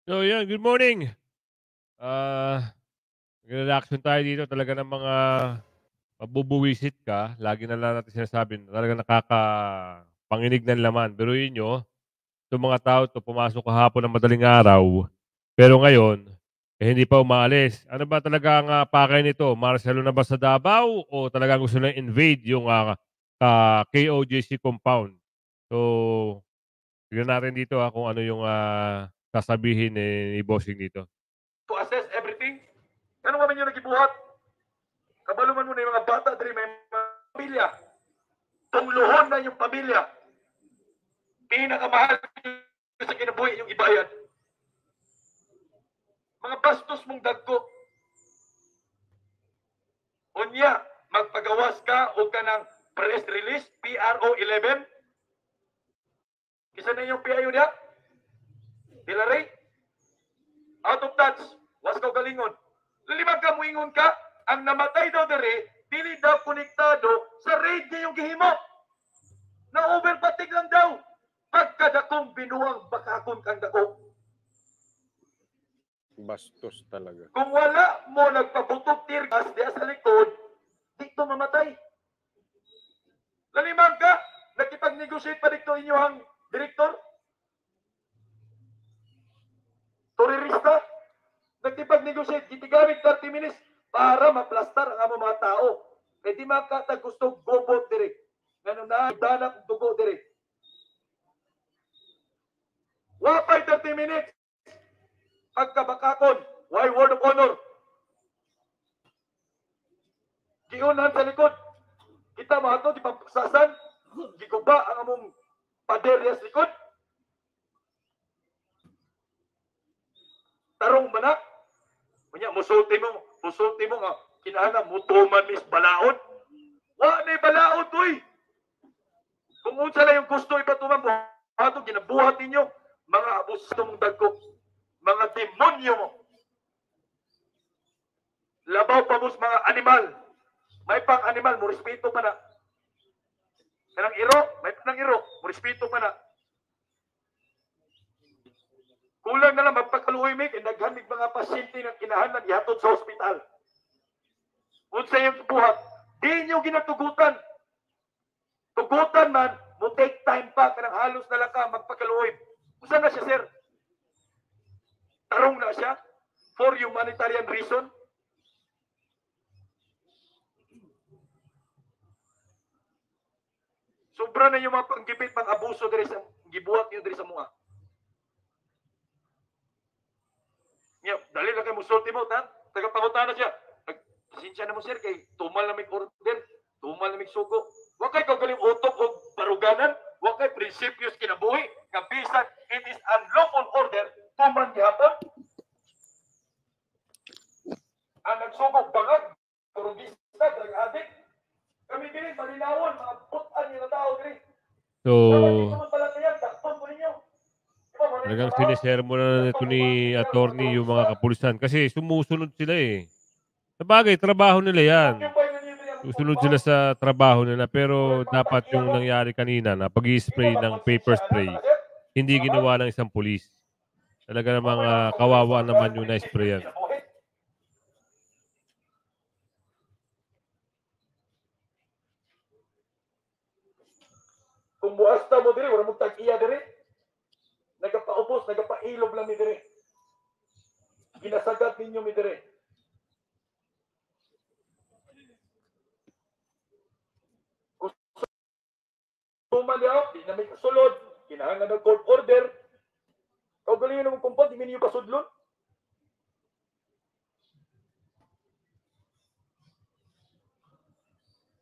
So, yan, good morning. Ah, Reaction tayo dito talaga ng mga mabubuwisit ka. Lagi na lang natin sinasabi na talagang nakakapanginig ng laman. Biruin niyo, itong mga tao 'to pumasok kahapon ng madaling araw, pero ngayon, hindi pa umaalis. Ano ba talaga ang, pakay nito? Martial law na ba sa Davao o talagang gusto nilang invade yung, KOJC compound? So, tignan natin dito, kung ano yung, sasabihin ni bossing dito. To assess everything. Ano man yung nagibuhat? Kabaluman mo na yung mga bata, dali may mga pamilya. Tungluhon na yung pamilya. Pinakamahal sa kinabuhi yung ibayad. Mga bastos mong dagko. Unya, magpagawas ka o ka ng press release, PRO 11. Kisa na yung PIO niya? Hillary? Out of touch. Was ka galingon. Limag ka muingon ka, ang namatay daw dere, dili daw konektado sa raid niya yung gihimo. Na overpatig lang daw. Pagkadakong binuwang bakakon kang dako. Bastos talaga. Kung wala mo nagpabutok tirgas diya sa likod, dito mamatay. Lalimang ka, nakipag-negotiate pa dito inyong direktor? Terorista? Nakipag-negotiate, itigamit 30 minutes para maplastar ang among mga tao. Kaya di makatag gusto gobot dire. Ganun na, danak dugo dire. Wapay 30 minutes. Pagkabakakon, why word of honor? Giunan sa likod. Kita mga ito, di pampaksasan. Giguba ang among paderya sa likod. Tarong manak. Kanya, musulti mo nga, kinahanglan mutuman mis balaod. Wa na balaod, uy. Kung unsa na yung gusto ipatuman mo, ato ginabuhat ninyo, mga abuso mong dagko, mga demonyo mo. Labaw pa mo mga animal. May pang animal, mo respeto pa na. Kanang iro, may pang iro, mo respeto pa na. Kulang na lang magpakaluoy mig, daghan mig mga pasyente ng kinahanglan ihatod sa ospital. Unsa yung buhat, di nyo ginatugutan. Tugutan man, mo take time pa, kanang halos na lang ka magpakaluoy. Unsa na siya, sir? Tarong na siya for humanitarian reason. Sobra na yung mga panggipit, pang-abuso diri sa gibuhat niyo diri sa mga. Nya, dali lang kay musulti mo, ta? Tagapangutana siya. Pasensya na mo, sir, kay tumal na may order, tumal na may sugo. Wa kay kagaling utok o baruganan, wa kay prinsipyos kinabuhi, kabisan, it is unlawful order, tuman gihapon. Ang nagsugog bangag, turugista, drug addict, kami din, malinawon, mga putan nila tao din. So, Dapat naman pala kaya, dakpan po ninyo. talagang sinisermo na nito ni attorney yung mga kapulisan kasi sumusunod sila, eh. Sabagay trabaho nila 'yan, susunod sila sa trabaho nila pero dapat yung nangyari kanina na pag-i-spray ng paper spray, hindi ginawa ng isang pulis. Talaga namang, kawawa naman yung na-sprayan. Kung buhasta mo diri, wala mo tag-iya diri. Nagapaubos, nagapailob lang mi diri. Ginasagat ninyo mi diri. Tuman niya, di na may kasulod. Kinahanglan ng court order. Kau galing naman kumpad, di ninyo kasudlon.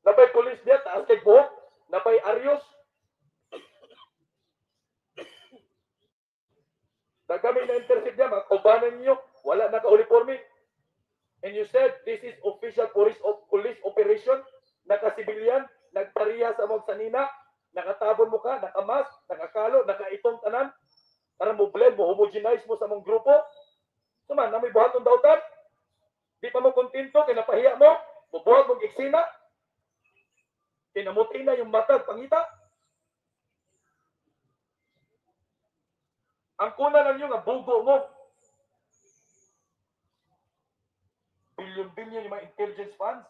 Napay police niya, taas kay buhok. Napay Arios. Nagkami na intercept niya, mga kaubanan ninyo, wala naka-uniforme. And you said, this is official police operation, naka-civilian, nagpariya sa mga sanina, nakatabon mo ka, nakamas, nakakalo, nakaitong tanan, para mo blend mo, homogenize mo sa mong grupo. Suman, na may buhaton dautan, di pa mo kontento, kinapahiya mo, bubuhat mong eksena, kinamuti na yung matag, pangita. Ang kuna lang yung bugo mo, bilyon-bilyon yung mga intelligence funds.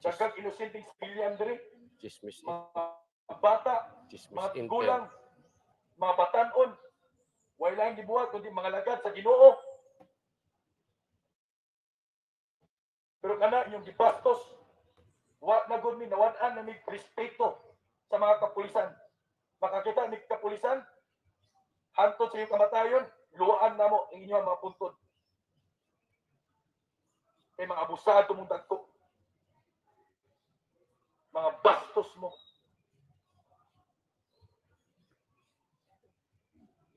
Daghang inosenteng civilian diri. Chismis. Mga bata, Chismis mga intel. gulang, mga batanon. Wala lang gibuhat kundi mga lagad sa Ginoo. Pero kana yung gibastos, wa na gud mi nawad-an na mig respeto sa mga kapulisan. Makakita ni kapulisan hantod sa iyong kamatayon, luwaan na mo ang inyong mga puntod. Kay mga abusado mong dagko. Mga bastos mo.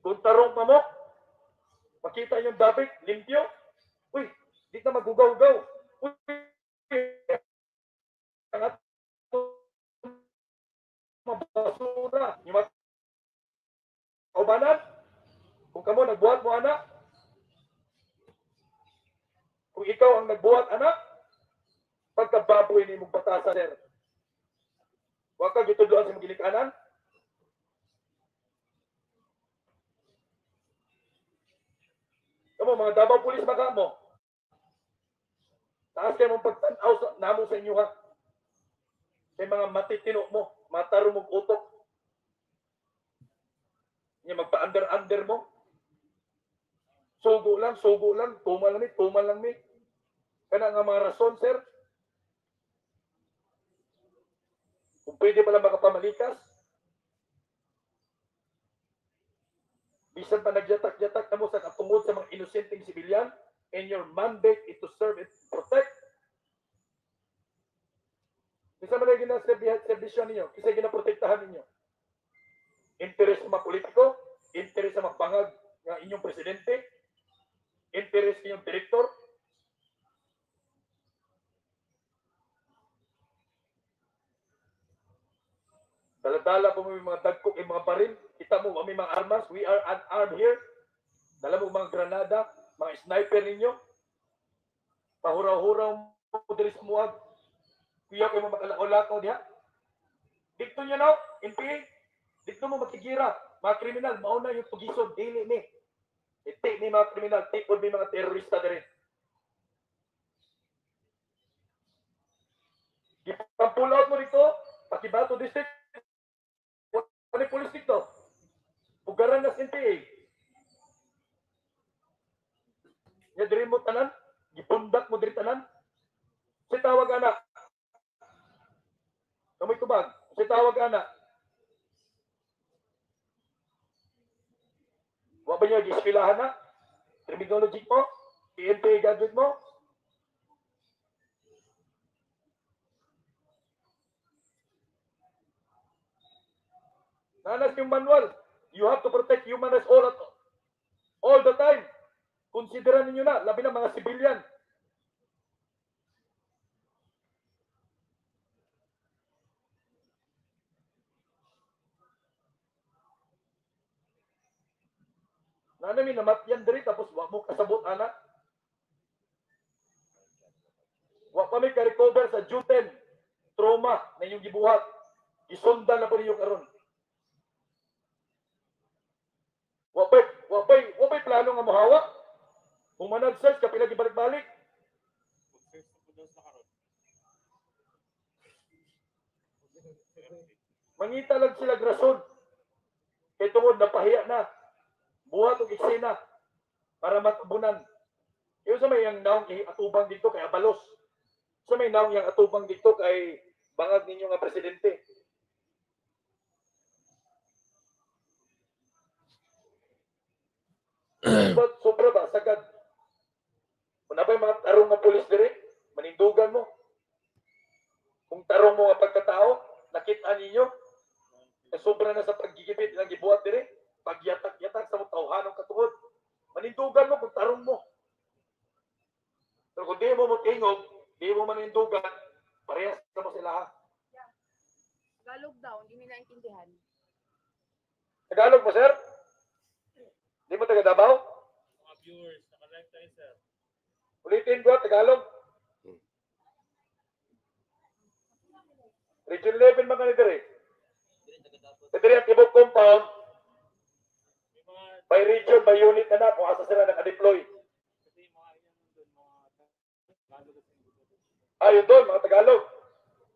Kung tarong pa mo, makita yung David, limpyo. Uy, di na magugaw-gaw. Uy, ang mabasura. Yung mga kaubanan, kung kamo nagbuhat mo anak, kung ikaw ang nagbuhat anak, pagkababoy ni mong batasan, sir. Huwag kang gitudloan sa magilikanan. Kamu, mga Davao Police baka mo. Taas kayo mong pagtanaw namo sa inyo ha. Kay mga matitino mo, mataro mong utok. Yung magpa-under-under mo. Sugo lang, tumal lang mi. Kana nga mga rason, sir. Kung pwede pala makapamalikas, bisan pa nagyatak-yatak na mo sa katungod sa mga inosenteng sibilyan, and your mandate is to serve and protect. Bisa man na ginaservisyon ninyo, kisa ginaprotektahan ninyo. Interes sa mga politiko, interes sa mga bangag ng inyong presidente, interes sa inyong direktor. Dala-dala po may mga dagkok yung mga baril. Kita mo, may mga armas. We are unarmed here. Dala mo mga granada, mga sniper ninyo. Pahuraw-huraw mo diri sa muwag. Kuya kayo mo makalakaw diha. Dito nyo no, NPA. Dito mo makigira. Mga kriminal, mauna yung tugisod. Dili ni. Itik ni mga kriminal. Tipod ni mga terorista diri. Ipang-pull out mo dito. Pakibato district. Ano yung police dito? Ugaran na sa NPA. Nga diri mo tanan. Gipundak mo diri tanan. Si tawag anak. Kamoy tubag. Si tawag anak. Wa ba niya gispilahan na? Terminology mo? PNPA graduate mo? Nanas yung manual. You have to protect human rights all the time. Konsideran ninyo na, labi na mga civilian. Nanami namatyan diri tapos wa mo kasabot anak. Wa pa may ka-recover sa Juten trauma na inyong gibuhat. Isundan na po ninyo karon. Wa pa'y plano nga mohawa. Kung manag-search, kapila gibalik-balik. Mangita lang sila grason. Kay tungod napahiya na. Buhat og eksena para matabunan. Yung sa may yang naong atubang dito kay Abalos. Sa may naong yang atubang dito kay bangag ninyo nga presidente. Sobra ba? Sagad. Kung na ba yung mga tarong nga pulis diri, manindugan mo. Kung tarong mo nga pagkatao, nakita ninyo, sobra na sa paggigipit ng gibuhat diri, pagyatak-yatak sa mga tauhanong katuhod. Manindugan mo kung tarong mo. Pero kung di mo matingog, di mo manindugan, parehas na mo sila ha. Tagalog daw, hindi mo naintindihan. Tagalog mo, sir? Di mo taga Davao? Mga viewers, naka-live tayo, sir. Ulitin ko, Tagalog. Region 11 mga ni diri. Diri ang Tibok Compound. By region, by unit na na, kung asa sila naka-deploy. Ayun doon, mga Tagalog.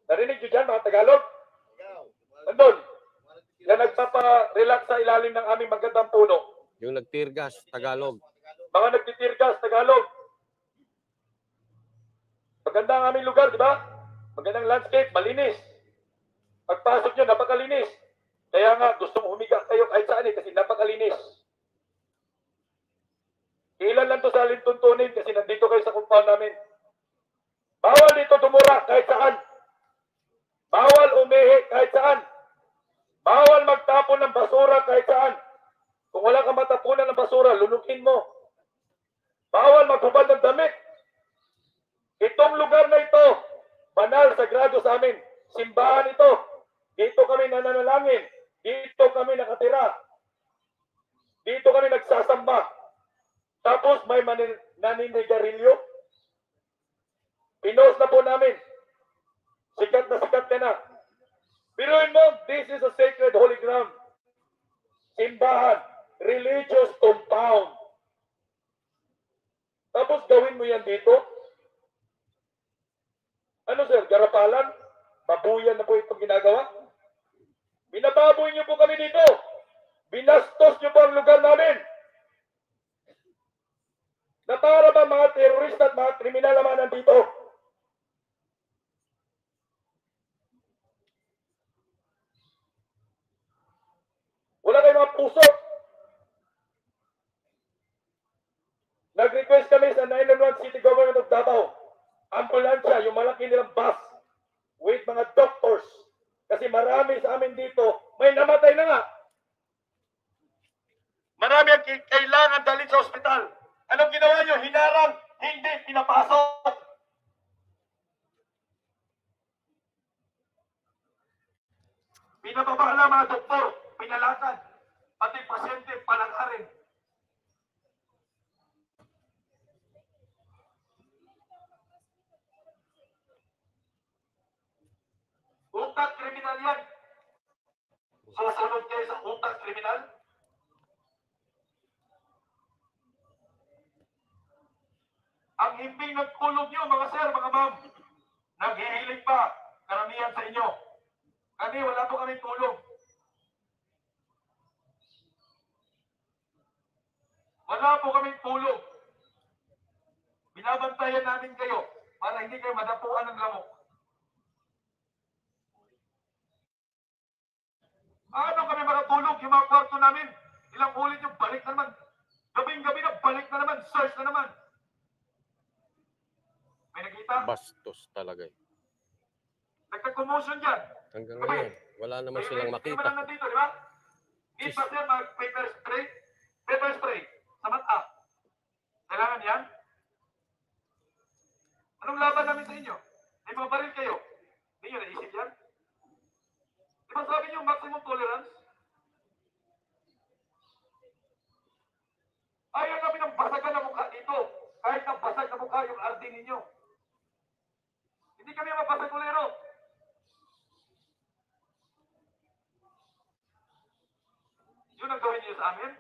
Narinig nyo dyan, mga Tagalog? Nandun. Yan nagpapa-relax sa ilalim ng aming magandang puno. Yung nagtirgas, Tagalog. Mga nagtitirgas, Tagalog. Maganda ang aming lugar, di ba? Magandang landscape, malinis. Pagpasok nyo, napakalinis. Kaya nga, gustong humiga kayo kahit saan kasi napakalinis. Ilan lang to sa alintuntunin kasi nandito kayo sa compound namin. Bawal dito dumura kahit saan. Bawal umihi kahit saan. Bawal magtapon ng basura kahit saan. Kung wala kang matapunan ng basura, lulukin mo. Bawal maghubad ng damit. Itong lugar na ito, banal, sagrado sa amin. Simbahan ito. Dito kami nananalangin. Dito kami nakatira. Dito kami nagsasamba. Tapos may naninigarilyo. Pinost na po namin. Sikat ka na. Biruin mo, this is a sacred holy ground. Simbahan. Religious compound. Tapos gawin mo yan dito. Ano sir, garapalan? Babuyan na po itong ginagawa? Binababoy niyo po kami dito. Binastos niyo po ang lugar namin. Na para ba mga terorista at mga kriminal naman nandito? Wala kayong mga puso. Nag-request kami sa 911 City Government of Davao. Ambulansya, yung malaki nilang bus with mga doctors. Kasi marami sa amin dito, may namatay na nga. Marami ang kailangan dalhin sa ospital. Anong ginawa nyo? Hinarang, hindi pinapasok. Pinababala mga doktor, pinalakad, pati pasyente palakarin. Utak kriminal yan. Susunod kayo sa utak kriminal? Ang himping nagkulog nyo, mga sir, mga ma'am, naghihilig pa, karamihan sa inyo. Kami, wala po kami tulog. Wala po kami tulog. Binabantayan namin kayo para hindi kayo madapuan ng lamok. Ano kami makatulog? Yung mga kwarto namin, ilang ulit yung balik na naman. Gabing-gabi na balik na naman, search na naman. May nakita? Bastos talaga. Nagka-commotion dyan. Hanggang ngayon, wala naman silang Hindi makita. mo lang nandito, di ba? Hindi pa sir mag-paper spray? Paper spray sa mata. Kailangan yan? Anong laban namin sa inyo? May mga baril kayo. Hindi nyo naisip yan? Di ba sabi nyo maximum tolerance? Ayaw namin ng basagan na mukha dito. Kahit na basag na mukha yung RD ninyo. Hindi kami mapasagulero. Yun ang gawin niyo sa amin?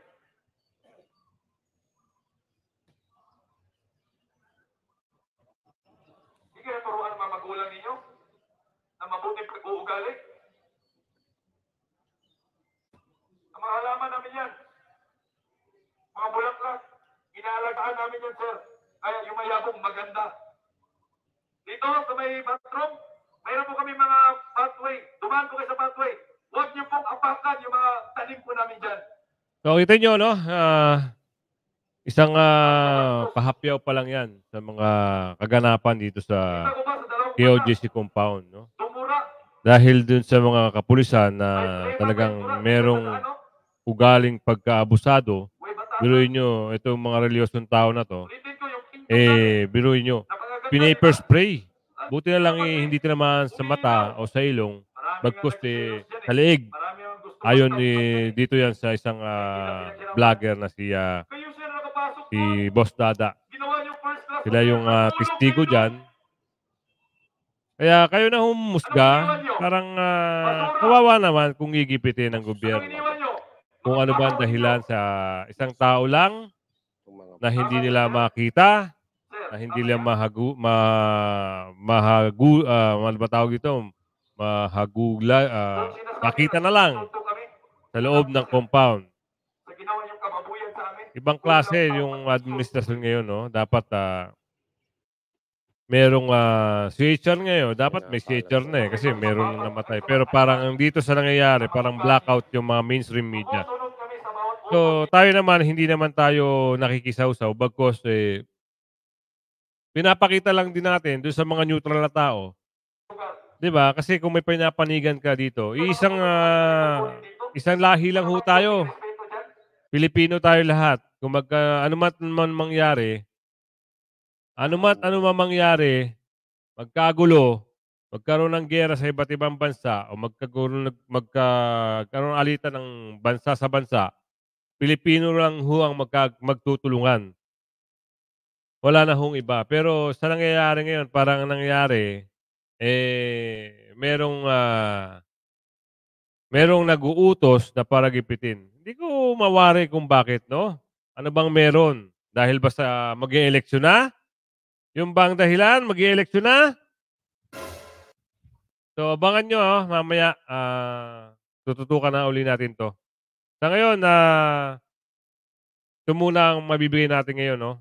Hindi kayo turuan ng mga magulang ninyo na mabuting pag-uugali? Ang mga halaman namin yan. Mga bulaklak. Inaalagaan namin yan, sir. Kaya yung mayabong maganda. Dito sa may bathroom, mayroon po kami mga pathway. Dumaan po kayo sa pathway. Huwag niyo pong apakan yung mga tanim po namin dyan. So, kita nyo, no? Isang pahapyaw pa lang yan sa mga kaganapan dito sa Kita ko ba sa dalawang KOJC compound, no? tumura? Dahil dun sa mga kapulisan na talagang merong ugaling pagkaabusado, biruin nyo, itong mga reliyosong tao na to, biruin nyo, pinaper spray. Buti na lang hindi tinamaan sa mata o sa ilong, bagkus sa leeg. Ayon dito yan sa isang vlogger na si Boss Dada. Sila yung testigo dyan. Kaya kayo na humusga, parang kawawa naman kung gigipitin ng gobyerno. Kung ano ba ang dahilan sa isang tao lang Yung mga na hindi nila makita, na hindi lang ano ba tawag dito, makita na lang sa loob ng compound. Sa ginawa niyong kababuyan sa amin. Ibang klase yung administrasyon ngayon, no? Dapat merong CHR ngayon. Dapat may CHR na kasi meron na namatay. Pero parang dito sa nangyayari, parang blackout yung mga mainstream media. Sumusunod kami sa bawat So, tayo naman, hindi naman tayo nakikisawsaw. Bagkos, pinapakita lang din natin doon sa mga neutral na tao. 'Di ba? Kasi kung may pinapanigan ka dito, isang lahi lang ho tayo. Pilipino tayo lahat. Kung ano man mangyari, ano man mangyari, magkagulo, magkaroon ng giyera sa iba't ibang bansa o magkaroon alitan ng bansa sa bansa, Pilipino lang ho ang magtutulungan. Wala na hong iba. Pero sa nangyayari ngayon, parang ang nangyari, merong nag-uutos na paragipitin. Hindi ko mawari kung bakit, no? Ano bang meron? Dahil ba sa mag-e-eleksyon na? Yung bang dahilan, mag-e-eleksyon na? So, abangan nyo, mamaya, tututukan na uli natin to. Sa ngayon, ito muna ang mabibigay natin ngayon, no?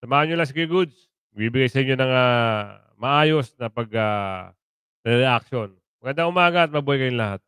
Samahan nyo lang si Kuya Goods. Bibigay sa inyo ng maayos na reaction. Magandang umaga at mabuhay kayong lahat.